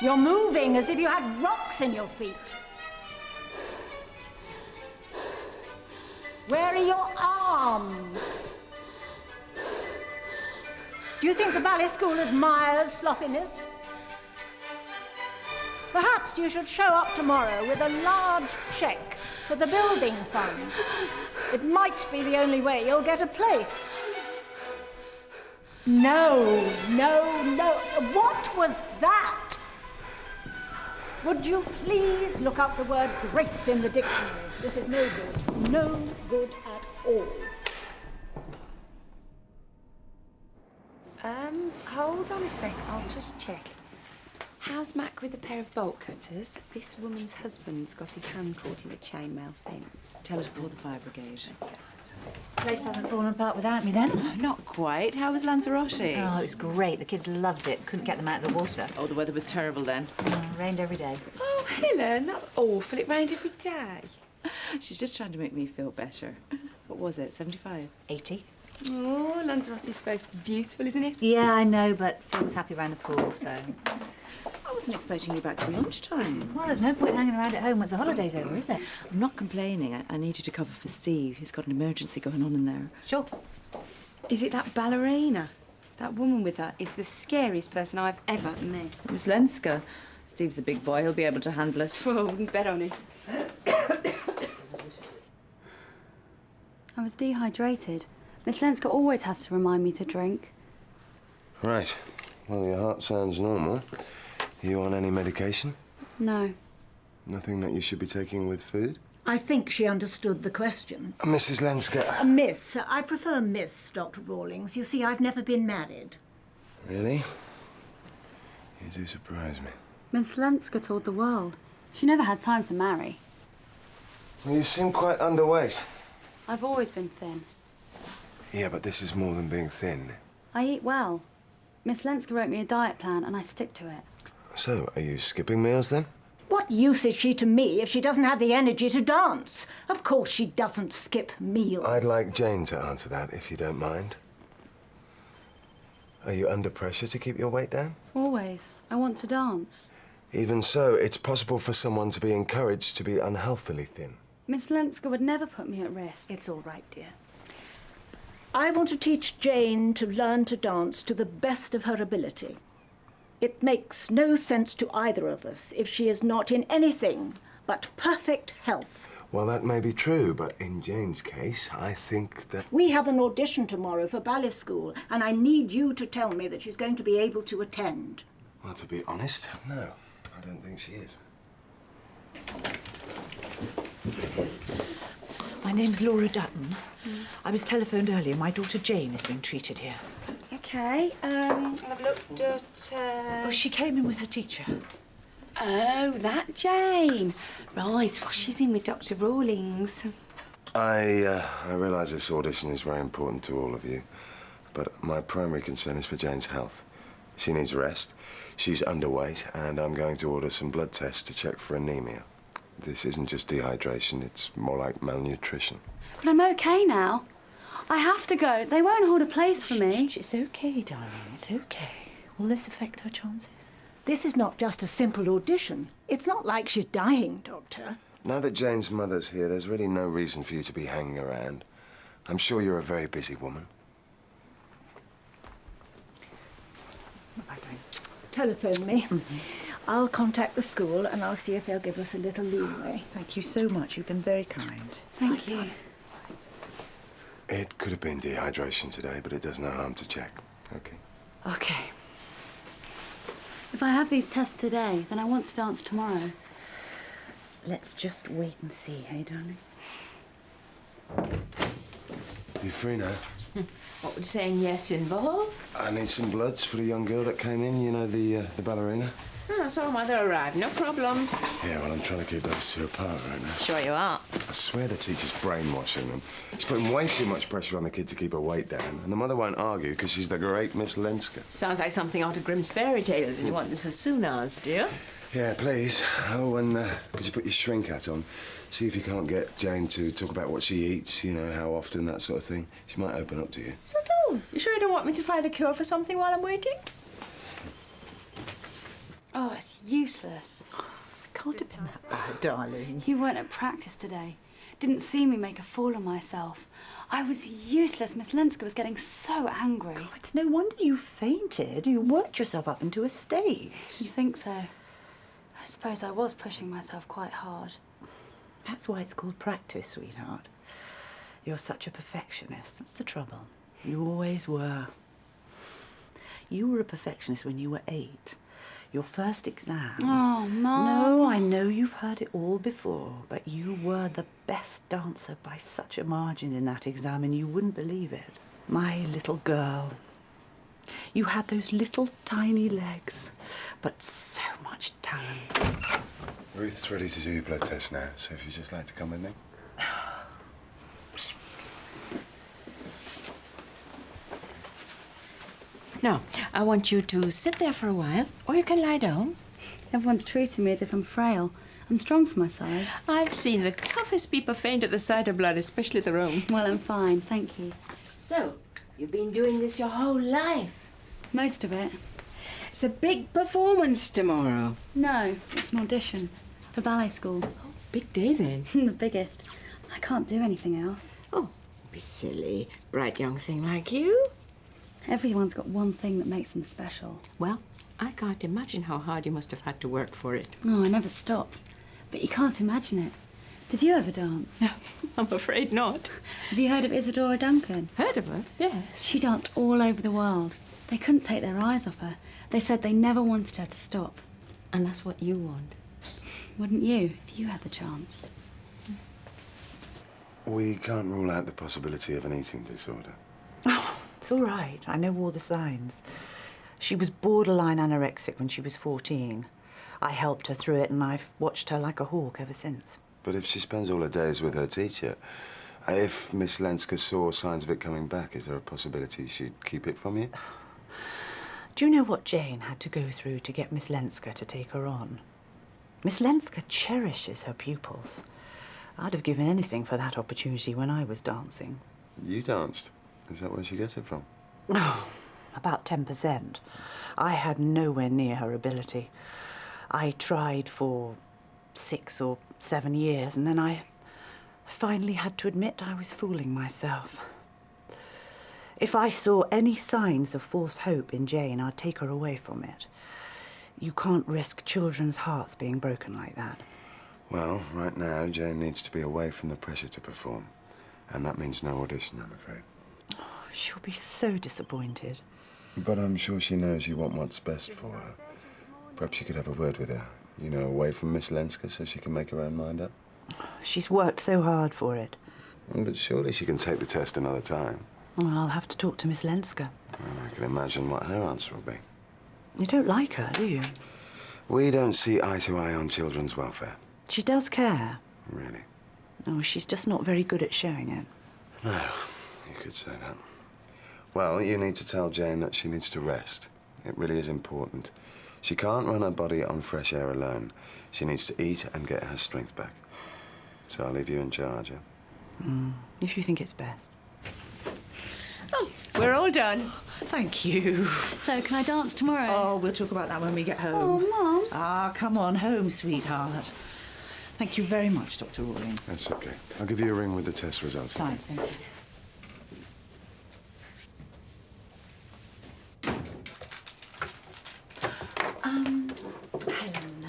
You're moving as if you had rocks in your feet. Where are your arms? Do you think the ballet school admires sloppiness? Perhaps you should show up tomorrow with a large cheque for the building fund. It might be the only way you'll get a place. No. What was that? Would you please look up the word grace in the dictionary? This is no good. No good at all. Hold on a sec. I'll just check. How's Mac with a pair of bolt cutters? This woman's husband's got his hand caught in a chainmail fence. Tell her to call the fire brigade. Place hasn't fallen apart without me, then? Not quite. How was Lanzarote? Oh, it was great. The kids loved it. Couldn't get them out of the water. Oh, the weather was terrible then. Rained every day. Oh, Helen, that's awful. It rained every day. She's just trying to make me feel better. What was it, 75? 80. Oh, Lanzarote's supposed to be beautiful, isn't it? Yeah, I know, but Phil was happy around the pool, so... I wasn't expecting you back till lunchtime. Well, there's no point hanging around at home once the holiday's over, is there? I'm not complaining. I need you to cover for Steve. He's got an emergency going on in there. Sure. Is it that ballerina? That woman with her is the scariest person I've ever met. Miss Lenska. Steve's a big boy. He'll be able to handle it. Oh, wouldn't bet on it. I was dehydrated. Miss Lenska always has to remind me to drink. Right. Well, your heart sounds normal. Are you on any medication? No. Nothing that you should be taking with food? I think she understood the question. Mrs. Lenska. Miss. I prefer Miss, Dr. Rawlings. You see, I've never been married. Really? You do surprise me. Miss Lenska told the world. She never had time to marry. Well, you seem quite underweight. I've always been thin. Yeah, but this is more than being thin. I eat well. Miss Lenska wrote me a diet plan and I stick to it. So, are you skipping meals then? What use is she to me if she doesn't have the energy to dance? Of course she doesn't skip meals. I'd like Jane to answer that, if you don't mind. Are you under pressure to keep your weight down? Always. I want to dance. Even so, it's possible for someone to be encouraged to be unhealthily thin. Miss Lenska would never put me at risk. It's all right, dear. I want to teach Jane to learn to dance to the best of her ability. It makes no sense to either of us if she is not in anything but perfect health. Well, that may be true, but in Jane's case, I think that... We have an audition tomorrow for ballet school, and I need you to tell me that she's going to be able to attend. Well, to be honest, no. I don't think she is. My name's Laura Dutton. I was telephoned earlier. My daughter Jane is being treated here. OK, I've looked at... Oh, she came in with her teacher. Oh, that Jane. Right, well, she's in with Dr. Rawlings. I realise this audition is very important to all of you, but my primary concern is for Jane's health. She needs rest, she's underweight, and I'm going to order some blood tests to check for anemia. This isn't just dehydration, it's more like malnutrition. But I'm OK now. I have to go. They won't hold a place for me. It's OK, darling. It's OK. Will this affect her chances? This is not just a simple audition. It's not like she's dying, Doctor. Now that Jane's mother's here, there's really no reason for you to be hanging around. I'm sure you're a very busy woman. What am I doing? Telephone me. I'll contact the school and I'll see if they'll give us a little leeway. Thank you so much. You've been very kind. Thank you. It could have been dehydration today, but it does no harm to check. OK? OK. If I have these tests today, then I want to dance tomorrow. Let's just wait and see, hey, darling? You free now? What would saying yes involve? I need some bloods for the young girl that came in, you know, the ballerina. I saw Mother arrive, no problem. Yeah, well, I'm trying to keep those two apart right now. Sure you are. I swear the teacher's brainwashing them. She's putting way too much pressure on the kid to keep her weight down, and the mother won't argue because she's the great Miss Lenska. Sounds like something out of Grimm's fairy tales, and you want this as soon as, dear. Yeah, please. Oh, and could you put your shrink hat on? See if you can't get Jane to talk about what she eats, you know, how often, that sort of thing. She might open up to you. So don't. You sure you don't want me to find a cure for something while I'm waiting? Oh, it's useless. Can't have been that bad, darling. You weren't at practice today. Didn't see me make a fool of myself. I was useless. Miss Lenska was getting so angry. Oh, it's no wonder you fainted. You worked yourself up into a state. You think so? I suppose I was pushing myself quite hard. That's why it's called practice, sweetheart. You're such a perfectionist. That's the trouble. You always were. You were a perfectionist when you were 8. Your first exam. Oh, Mum. No, I know you've heard it all before, but you were the best dancer by such a margin in that exam, and you wouldn't believe it. My little girl. You had those little tiny legs, but so much talent. Ruth's ready to do your blood test now, so if you'd just like to come with me. Now, I want you to sit there for a while, or you can lie down. Everyone's treating me as if I'm frail. I'm strong for my size. I've seen the toughest people faint at the sight of blood, especially their own. Well, I'm fine, thank you. So, you've been doing this your whole life. Most of it. It's a big performance tomorrow. No, it's an audition for ballet school. Oh, big day then. The biggest. I can't do anything else. Oh, be silly, bright young thing like you. Everyone's got one thing that makes them special. Well, I can't imagine how hard you must have had to work for it. Oh, I never stop. But you can't imagine it. Did you ever dance? No, I'm afraid not. Have you heard of Isadora Duncan? Heard of her? Yes. She danced all over the world. They couldn't take their eyes off her. They said they never wanted her to stop. And that's what you want. Wouldn't you, if you had the chance? We can't rule out the possibility of an eating disorder. Oh, it's all right. I know all the signs. She was borderline anorexic when she was 14. I helped her through it, and I've watched her like a hawk ever since. But if she spends all her days with her teacher, if Miss Lenska saw signs of it coming back, is there a possibility she'd keep it from you? Do you know what Jane had to go through to get Miss Lenska to take her on? Miss Lenska cherishes her pupils. I'd have given anything for that opportunity when I was dancing. You danced. Is that where she gets it from? Oh, about 10%. I had nowhere near her ability. I tried for 6 or 7 years, and then I finally had to admit I was fooling myself. If I saw any signs of false hope in Jane, I'd take her away from it. You can't risk children's hearts being broken like that. Well, right now, Jane needs to be away from the pressure to perform. And that means no audition, I'm afraid. Oh, she'll be so disappointed. But I'm sure she knows you want what's best for her. Perhaps you could have a word with her, you know, away from Miss Lenska, so she can make her own mind up. She's worked so hard for it. But surely she can take the test another time. Well, I'll have to talk to Miss Lenska. Well, I can imagine what her answer will be. You don't like her, do you? We don't see eye to eye on children's welfare. She does care. Really? No, she's just not very good at showing it. No, you could say that. Well, you need to tell Jane that she needs to rest. It really is important. She can't run her body on fresh air alone. She needs to eat and get her strength back. So I'll leave you in charge, yeah? If you think it's best. Oh, we're all done. Thank you. So, can I dance tomorrow? Oh, we'll talk about that when we get home. Oh, Mum. Ah, come on home, sweetheart. Thank you very much, Dr. Rawlings. That's okay. I'll give you a ring with the test results. Fine, thank you. Helen,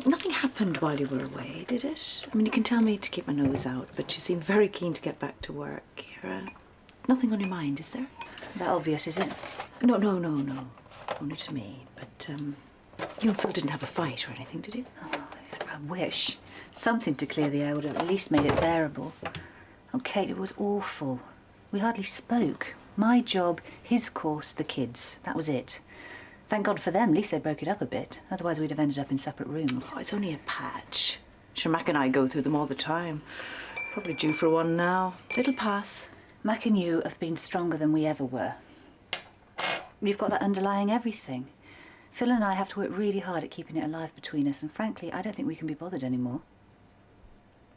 nothing happened while you were away, did it? I mean, you can tell me to keep my nose out, but you seem very keen to get back to work. You're, nothing on your mind, is there? That obvious, is it? No. Only to me. But, you and Phil didn't have a fight or anything, did you? Oh, I wish. Something to clear the air would have at least made it bearable. Oh, Kate, it was awful. We hardly spoke. My job, his course, the kids. That was it. Thank God for them, at least they broke it up a bit. Otherwise we'd have ended up in separate rooms. Oh, it's only a patch. Mac and I go through them all the time. Probably due for one now. It'll pass. Mac and you have been stronger than we ever were. You've got that underlying everything. Phil and I have to work really hard at keeping it alive between us, and frankly, I don't think we can be bothered anymore.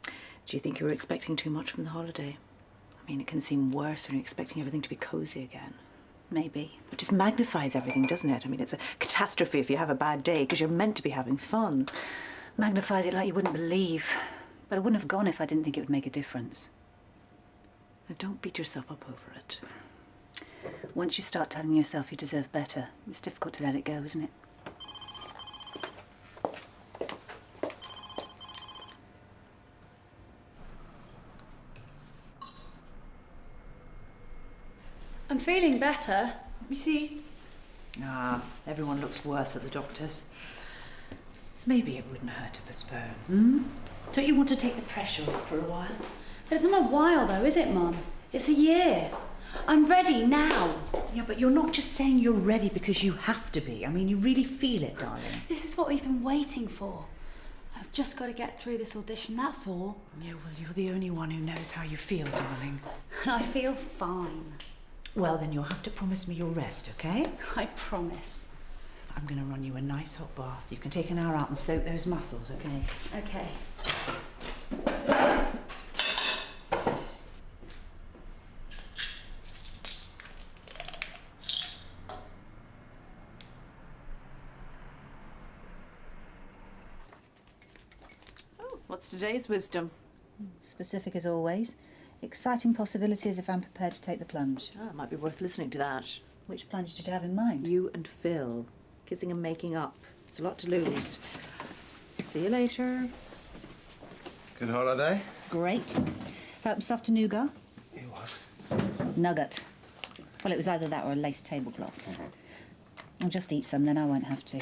Do you think you were expecting too much from the holiday? I mean, it can seem worse when you're expecting everything to be cosy again. Maybe. It just magnifies everything, doesn't it? I mean, it's a catastrophe if you have a bad day because you're meant to be having fun. Magnifies it like you wouldn't believe. But I wouldn't have gone if I didn't think it would make a difference. Now, don't beat yourself up over it. Once you start telling yourself you deserve better, it's difficult to let it go, isn't it? I'm feeling better. Let me see. Ah, everyone looks worse at the doctor's. Maybe it wouldn't hurt to postpone. Don't you want to take the pressure off for a while? But it's not a while though, is it, Mum? It's a year. I'm ready now. Yeah, but you're not just saying you're ready because you have to be. I mean, you really feel it, darling. This is what we've been waiting for. I've just got to get through this audition, that's all. Yeah, well, you're the only one who knows how you feel, darling. And I feel fine. Well, then you'll have to promise me you'll rest, okay? I promise. I'm going to run you a nice hot bath. You can take an hour out and soak those muscles, okay? Okay. Oh, what's today's wisdom? Specific as always. Exciting possibilities if I'm prepared to take the plunge. Ah, it might be worth listening to that. Which plunge did you have in mind? You and Phil. Kissing and making up. It's a lot to lose. See you later. Good holiday? Great. Help yourself to nougat? It was. Nugget. Well, it was either that or a lace tablecloth. I'll just eat some, then I won't have to.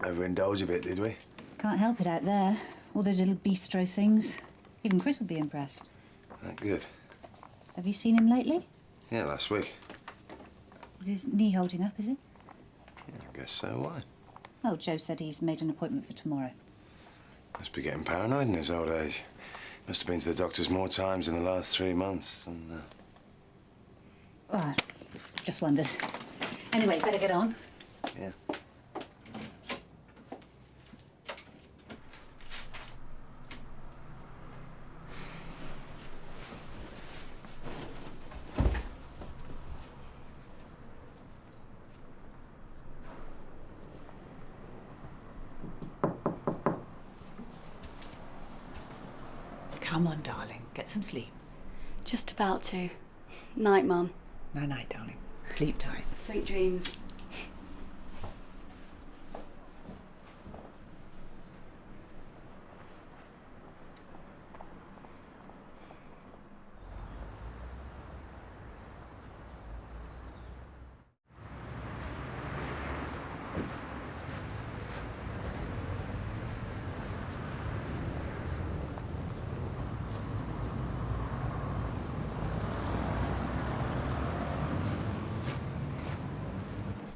Overindulge a bit, did we? Can't help it out there. All those little bistro things. Even Chris would be impressed. That good. Have you seen him lately? Yeah, last week. Is his knee holding up, is it? Yeah, I guess so. Why? Oh, Joe said he's made an appointment for tomorrow. Must be getting paranoid in his old age. Must have been to the doctors more times in the last 3 months than... Oh, just wondered. Anyway, better get on. Yeah. Come on, darling. Get some sleep. Just about to. Night, Mum. Night-night, darling. Sleep tight. Sweet dreams.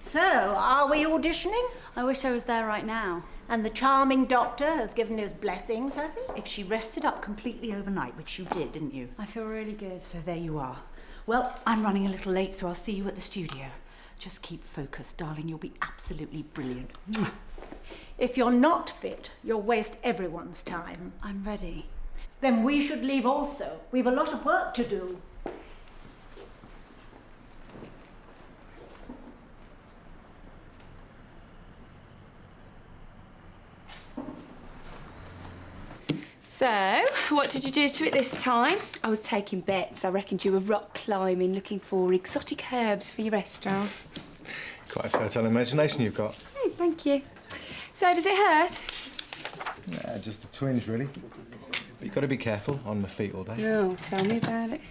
So, are we auditioning? I wish I was there right now. And the charming doctor has given his blessings, has he? If she rested up completely overnight, which you did, didn't you? I feel really good. So there you are. Well, I'm running a little late, so I'll see you at the studio. Just keep focused, darling. You'll be absolutely brilliant. Mwah. If you're not fit, you'll waste everyone's time. I'm ready. Then we should leave also. We've a lot of work to do. So, what did you do to it this time? I was taking bets. I reckoned you were rock climbing, looking for exotic herbs for your restaurant. Quite a fertile imagination you've got. Thank you. So, does it hurt? Yeah, just a twinge, really. But you've got to be careful on my feet all day. No, tell me about it.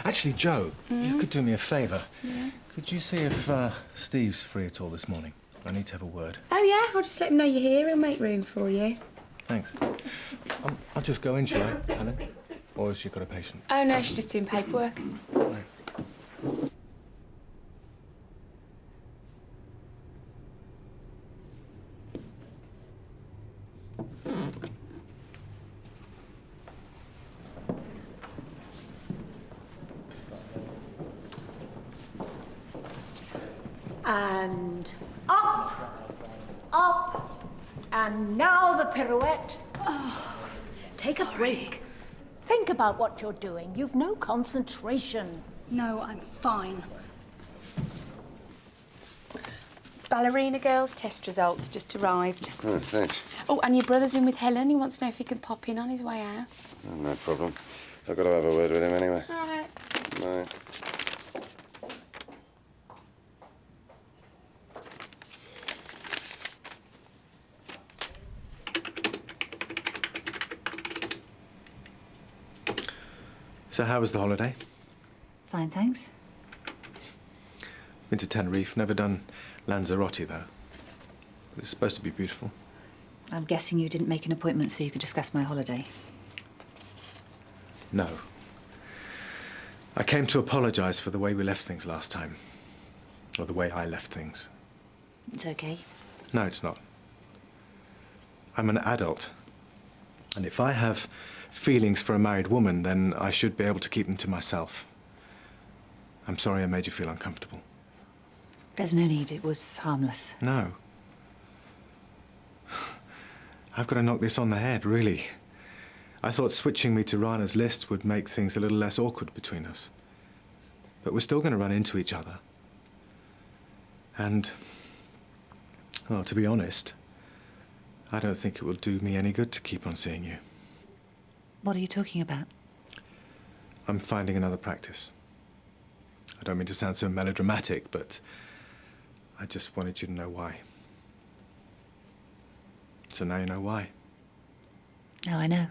Actually, Joe, you could do me a favour. Yeah? Could you see if Steve's free at all this morning? I need to have a word. Oh, yeah? I'll just let him know you're here and make room for you. Thanks. I'll just go in, shall I, Helen? Or has she got a patient? Oh, no, she's just doing paperwork. Right. And up, up, and now the pirouette. Oh, take a break. Think about what you're doing. You've no concentration. No, I'm fine. ballerina girls' test results just arrived. Oh, thanks. Oh, and your brother's in with Helen. He wants to know if he can pop in on his way out. Oh, no problem. I've got to have a word with him anyway. All right. Bye. So how was the holiday? Fine, thanks. Been to Tenerife, never done Lanzarote though. But it's supposed to be beautiful. I'm guessing you didn't make an appointment so you could discuss my holiday. No. I came to apologise for the way we left things last time. Or the way I left things. It's okay. No, it's not. I'm an adult. And if I have feelings for a married woman, then I should be able to keep them to myself. I'm sorry I made you feel uncomfortable. There's no need. It was harmless. No. I've got to knock this on the head, really. I thought switching me to Rana's list would make things a little less awkward between us. But we're still going to run into each other. And, well, to be honest, I don't think it will do me any good to keep on seeing you. What are you talking about? I'm finding another practice. I don't mean to sound so melodramatic, but I just wanted you to know why. So now you know why. Now I know.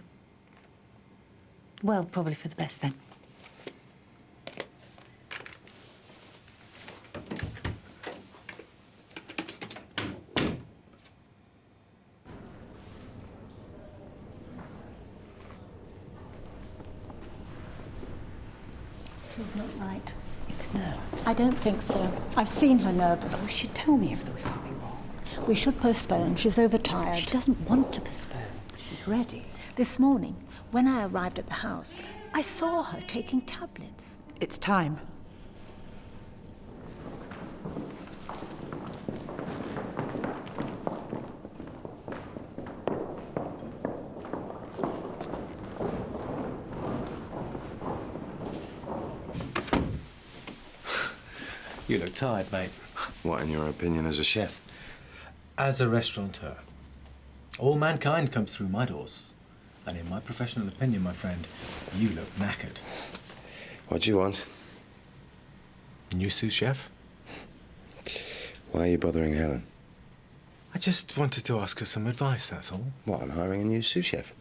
Well, probably for the best then. She's not right. It's nerves. I don't think so. I've seen her nervous. Oh, she'd tell me if there was something wrong. We should postpone. She's overtired. She doesn't want to postpone. She's ready. This morning, when I arrived at the house, I saw her taking tablets. It's time. You look tired, mate. What, in your opinion, as a chef? As a restaurateur, all mankind comes through my doors. And in my professional opinion, my friend, you look knackered. What do you want? New sous chef? Why are you bothering Helen? I just wanted to ask her some advice, that's all. What, on hiring a new sous chef?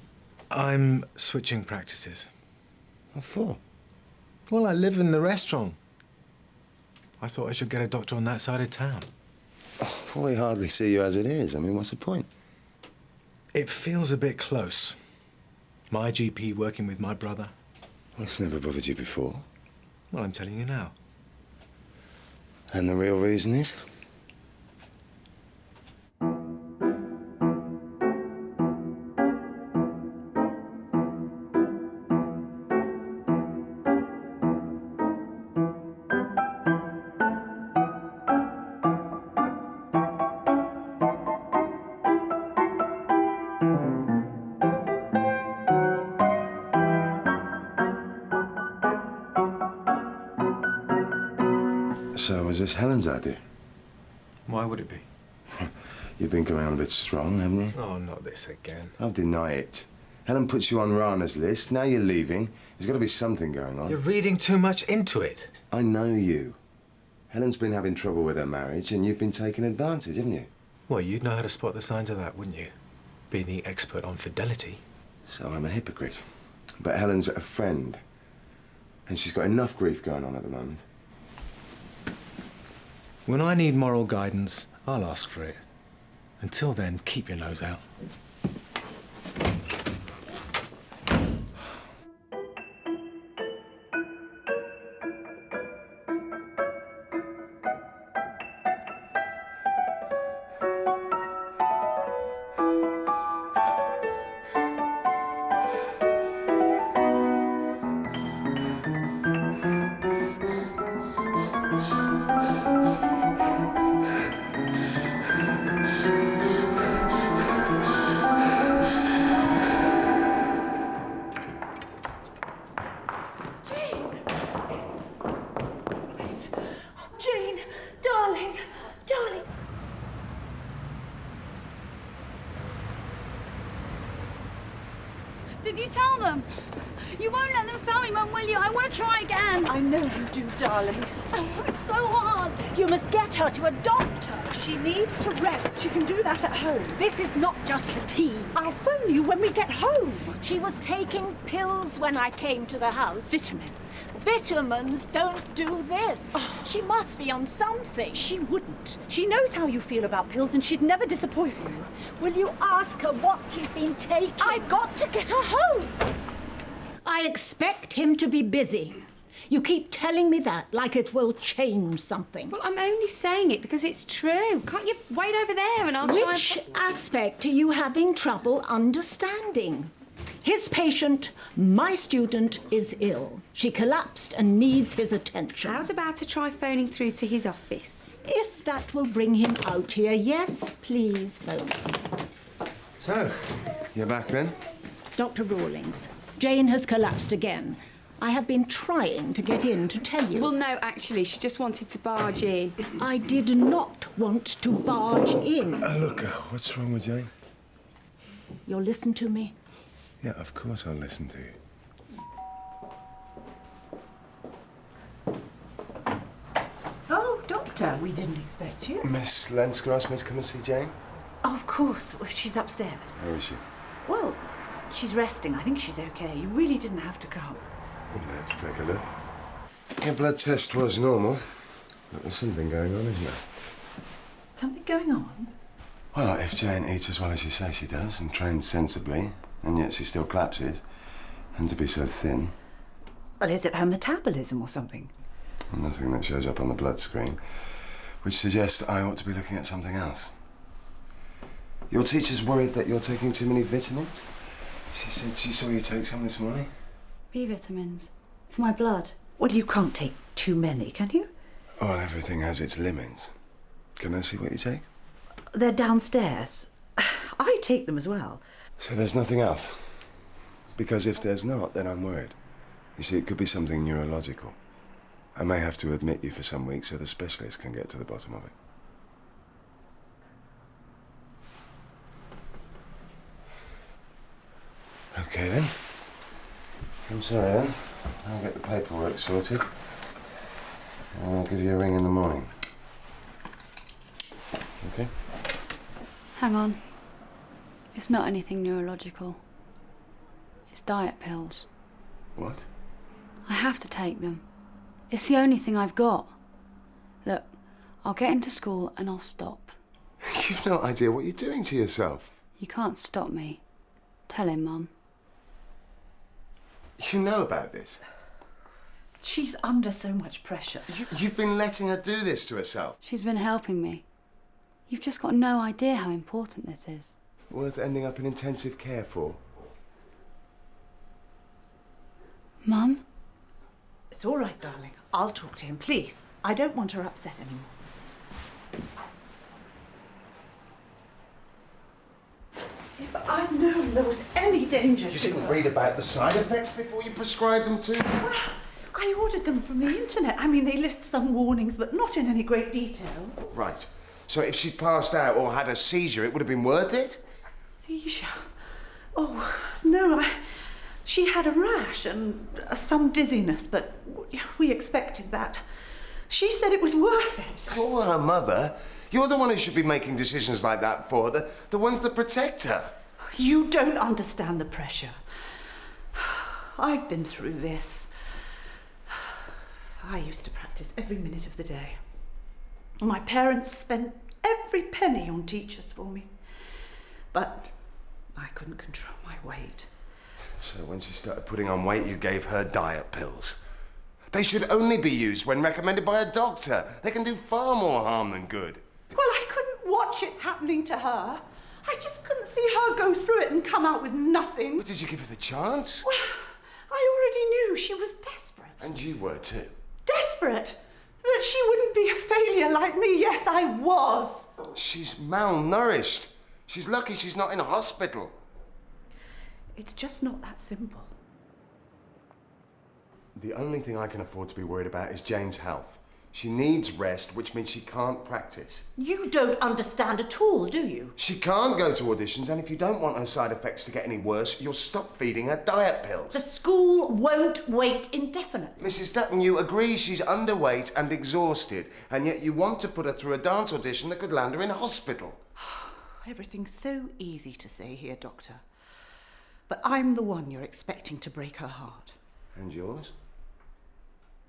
I'm switching practices. What for? Well, I live in the restaurant. I thought I should get a doctor on that side of town. Oh, well, we hardly see you as it is. I mean, what's the point? It feels a bit close. My GP working with my brother. Well, it's never bothered you before. Well, I'm telling you now. And the real reason is? So, was this Helen's idea? Why would it be? You've been coming on a bit strong, haven't you? Oh, not this again. I'll deny it. Helen puts you on Rana's list. Now you're leaving. There's got to be something going on. You're reading too much into it. I know you. Helen's been having trouble with her marriage, and you've been taking advantage, haven't you? Well, you'd know how to spot the signs of that, wouldn't you? Being the expert on fidelity. So I'm a hypocrite. But Helen's a friend. And she's got enough grief going on at the moment. When I need moral guidance, I'll ask for it. Until then, keep your nose out. with you. Tell them. You won't let them fail me, Mum, will you? I want to try again. I know you do, darling. I worked so hard. You must get her to a doctor. She needs to rest. She can do that at home. This is not just fatigue. I'll phone you when we get home. She was taking pills when I came to the house. Vitamins. Vitamins don't do this. She must be on something. She wouldn't. She knows how you feel about pills and she'd never disappoint you. Will you ask her what she's been taking? I've got to get her home. I expect him to be busy. You keep telling me that like it will change something. Well, I'm only saying it because it's true. Can't you wait over there and I'll try and... Which aspect are you having trouble understanding? His patient, my student, is ill. She collapsed and needs his attention. How's about to try phoning through to his office? If that will bring him out here, yes, please phone. So, you're back then? Dr. Rawlings, Jane has collapsed again. I have been trying to get in to tell you. Well, no, actually, she just wanted to barge in. I did not want to barge in. Look, what's wrong with Jane? You'll listen to me? Yeah, of course I'll listen to you. Oh, Doctor, we didn't expect you. Miss Lenska asked me to come and see Jane? Of course. Well, she's upstairs. How is she? Well, she's resting. I think she's okay. You really didn't have to come. Wouldn't there to take a look. Your blood test was normal, but there's something going on, isn't there? Something going on? Well, if Jane eats as well as you say she does and trains sensibly, and yet she still collapses, and to be so thin. Well, is it her metabolism or something? Nothing that shows up on the blood screen, which suggests I ought to be looking at something else. Your teacher's worried that you're taking too many vitamins? She said she saw you take some this morning. B vitamins. For my blood. Well, you can't take too many, can you? Well, everything has its limits. Can I see what you take? They're downstairs. I take them as well. So there's nothing else? Because if there's not, then I'm worried. You see, it could be something neurological. I may have to admit you for some weeks so the specialist can get to the bottom of it. Okay, then. I'm sorry, then. I'll get the paperwork sorted. And I'll give you a ring in the morning. Okay? Hang on. It's not anything neurological. It's diet pills. What? I have to take them. It's the only thing I've got. Look, I'll get into school and I'll stop. You've no idea what you're doing to yourself. You can't stop me. Tell him, Mum. You know about this. She's under so much pressure. You've been letting her do this to herself. She's been helping me. You've just got no idea how important this is. Worth ending up in intensive care for. Mum? It's all right, darling. I'll talk to him, please. I don't want her upset anymore. If I'd known there was any danger You to didn't her... read about the side effects before you prescribed them to her? Well, I ordered them from the internet. I mean, they list some warnings, but not in any great detail. Right. So if she'd passed out or had a seizure, it would have been worth it? Seizure? Oh, no, she had a rash and some dizziness, but we expected that. She said it was worth it. You're her mother. You're the one who should be making decisions like that for her, the ones that protect her. You don't understand the pressure. I've been through this. I used to practice every minute of the day. My parents spent every penny on teachers for me. But I couldn't control my weight. So when she started putting on weight, you gave her diet pills. They should only be used when recommended by a doctor. They can do far more harm than good. Well, I couldn't watch it happening to her. I just couldn't see her go through it and come out with nothing. But did you give her the chance? Well, I already knew she was desperate. And you were too. Desperate? That she wouldn't be a failure like me. Yes, I was. She's malnourished. She's lucky she's not in a hospital. It's just not that simple. The only thing I can afford to be worried about is Jane's health. She needs rest, which means she can't practice. You don't understand at all, do you? She can't go to auditions, and if you don't want her side effects to get any worse, you'll stop feeding her diet pills. The school won't wait indefinitely. Mrs. Dutton, you agree she's underweight and exhausted, and yet you want to put her through a dance audition that could land her in hospital. Everything's so easy to say here, Doctor. But I'm the one you're expecting to break her heart. And yours?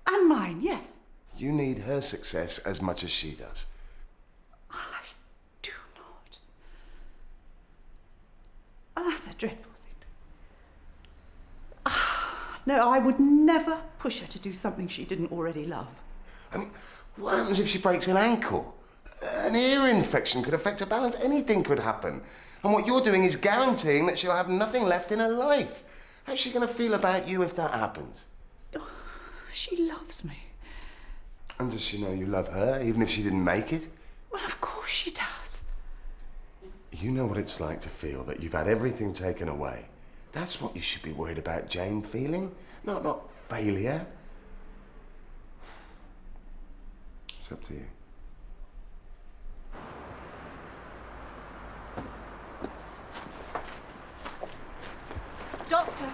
And mine, yes. You need her success as much as she does. I do not. Oh, that's a dreadful thing. No, I would never push her to do something she didn't already love. I mean, what happens if she breaks an ankle? An ear infection could affect her balance. Anything could happen. And what you're doing is guaranteeing that she'll have nothing left in her life. How's she going to feel about you if that happens? Oh, she loves me. And does she know you love her, even if she didn't make it? Well, of course she does. You know what it's like to feel that you've had everything taken away. That's what you should be worried about Jane feeling, not failure. It's up to you. Doctor.